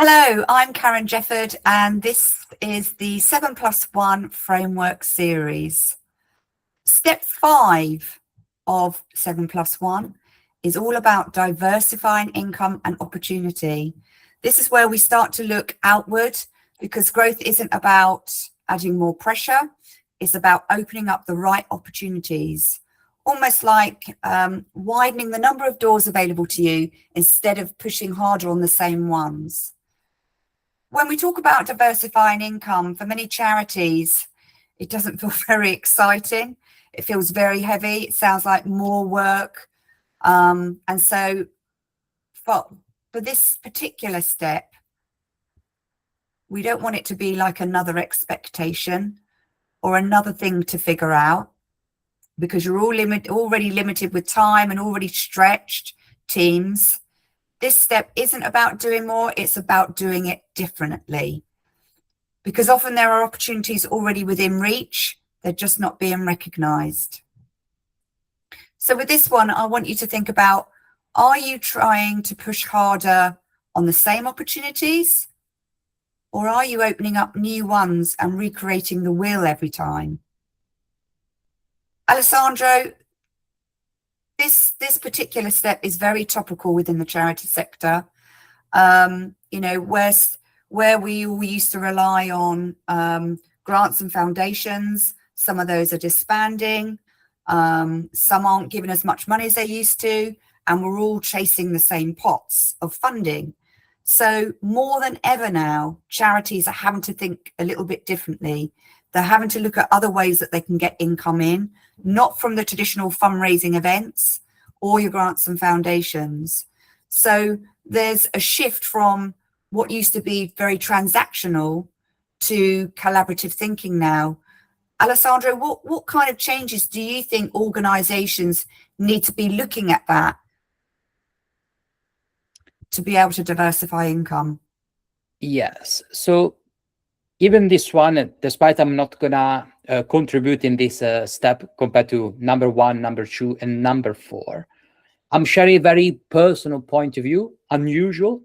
Hello, I'm Karen Jefford, and this is the 7+1 Framework Series. Step 5 of 7+1 is all about diversifying income and opportunity. This is where we start to look outward, because growth isn't about adding more pressure, it's about opening up the right opportunities. Almost like widening the number of doors available to you instead of pushing harder on the same ones. When we talk about diversifying income, for many charities, it doesn't feel very exciting. It feels very heavy. It sounds like more work. And so for this particular step, we don't want it to be like another expectation or another thing to figure out, because you're already limited with time and already stretched teams. This step isn't about doing more, it's about doing it differently. Because often there are opportunities already within reach, they're just not being recognized. So with this one, I want you to think about, are you trying to push harder on the same opportunities? Or are you opening up new ones and recreating the wheel every time? Alessandro, this particular step is very topical within the charity sector. You know, where we all used to rely on grants and foundations, some of those are disbanding, some aren't giving as much money as they used to, and we're all chasing the same pots of funding. So more than ever now, charities are having to think a little bit differently. They're having to look at other ways that they can get income in, not from the traditional fundraising events or your grants and foundations. So there's a shift from what used to be very transactional to collaborative thinking now. Alessandro, what kind of changes do you think organizations need to be looking at that to be able to diversify income? Yes. So even this one, despite I'm not gonna contribute in this step compared to number 1, number 2, and number 4, I'm sharing a very personal point of view, unusual,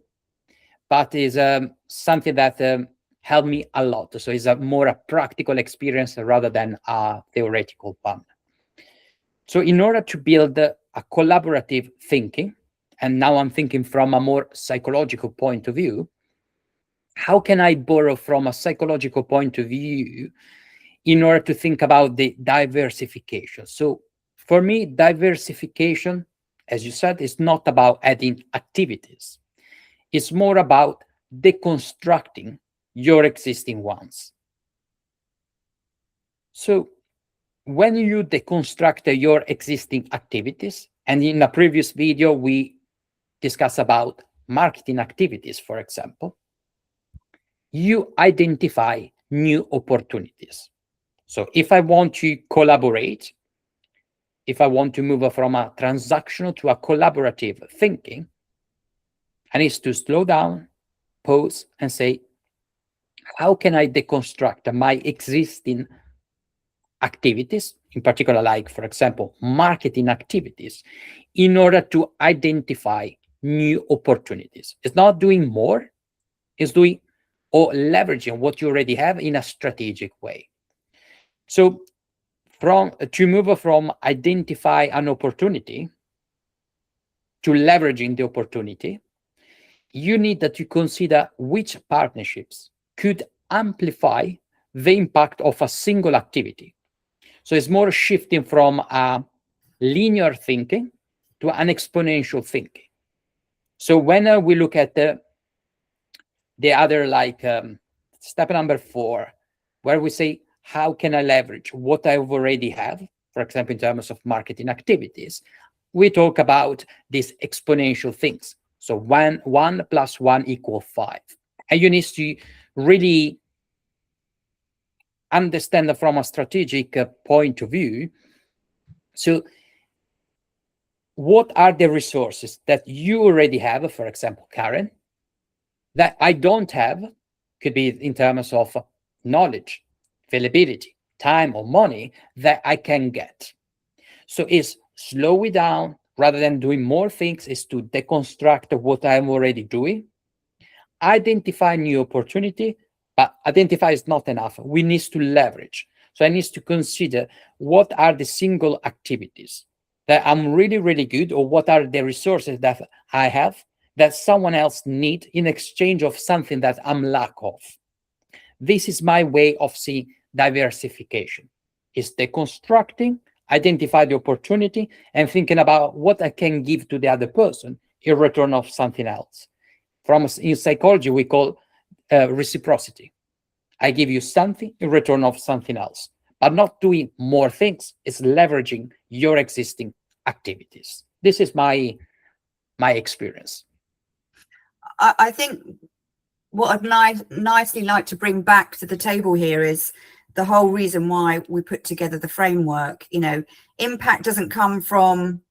but is something that helped me a lot. So it's more a practical experience rather than a theoretical one. So in order to build a collaborative thinking, and now I'm thinking from a more psychological point of view, how can I borrow from a psychological point of view in order to think about the diversification? So for me, diversification, as you said, is not about adding activities. It's more about deconstructing your existing ones. So when you deconstruct your existing activities, and in a previous video, we discussed about marketing activities, for example, you identify new opportunities. So if I want to collaborate, if I want to move from a transactional to a collaborative thinking, I need to slow down, pause, and say, how can I deconstruct my existing activities, in particular, like, for example, marketing activities, in order to identify new opportunities? It's not doing more, it's doing or leveraging what you already have in a strategic way. So to move from identify an opportunity to leveraging the opportunity, you need to consider which partnerships could amplify the impact of a single activity. So it's more shifting from a linear thinking to an exponential thinking. So when we look at the other, like step number 4, where we say, how can I leverage what I already have, for example, in terms of marketing activities, we talk about these exponential things. So 1 + 1 = 5. And you need to really understand from a strategic point of view. So what are the resources that you already have, for example, Karen, that I don't have? Could be in terms of knowledge, availability, time, or money that I can get. So it's slow it down rather than doing more things, is to deconstruct what I'm already doing, identify new opportunity, but identify is not enough. We need to leverage. So I need to consider what are the single activities that I'm really, really good, or what are the resources that I have that someone else need in exchange of something that I'm lack of. This is my way of seeing diversification. It's deconstructing, identify the opportunity, and thinking about what I can give to the other person in return of something else. In psychology, we call reciprocity. I give you something in return of something else, but not doing more things. It's leveraging your existing activities. This is my experience. I think what I'd nicely like to bring back to the table here is the whole reason why we put together the framework. You know, impact doesn't come from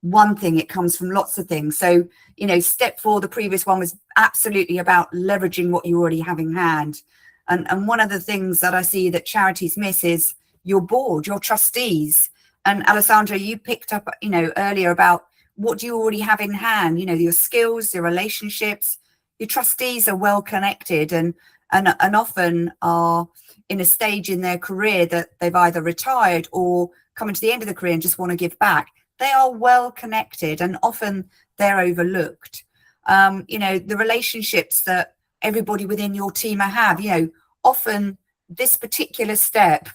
one thing, it comes from lots of things. So, you know, step 4, the previous one, was absolutely about leveraging what you already have in hand. And one of the things that I see that charities miss is your board, your trustees. And Alessandro, you picked up, you know, earlier about what do you already have in hand, you know, your skills, your relationships. Your trustees are well connected and often are in a stage in their career that they've either retired or coming to the end of the career and just want to give back. They are well connected and often they're overlooked. You know, the relationships that everybody within your team have, you know, often this particular step,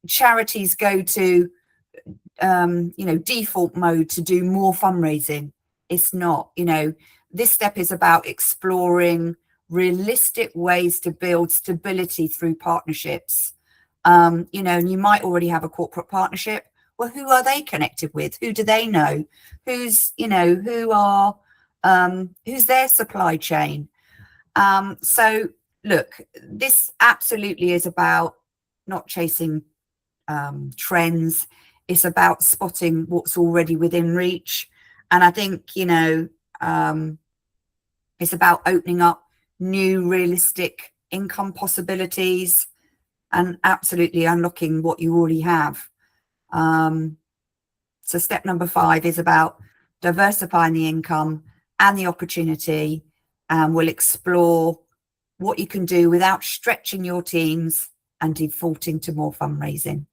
charities go to, you know, default mode to do more fundraising. It's not, you know, this step is about exploring realistic ways to build stability through partnerships. You know, and you might already have a corporate partnership. Well, who are they connected with? Who do they know? Who's, you know, who's their supply chain? So look, this absolutely is about not chasing trends. It's about spotting what's already within reach. And I think, you know, it's about opening up new realistic income possibilities and absolutely unlocking what you already have. So step number 5 is about diversifying the income and the opportunity, and we'll explore what you can do without stretching your teams and defaulting to more fundraising.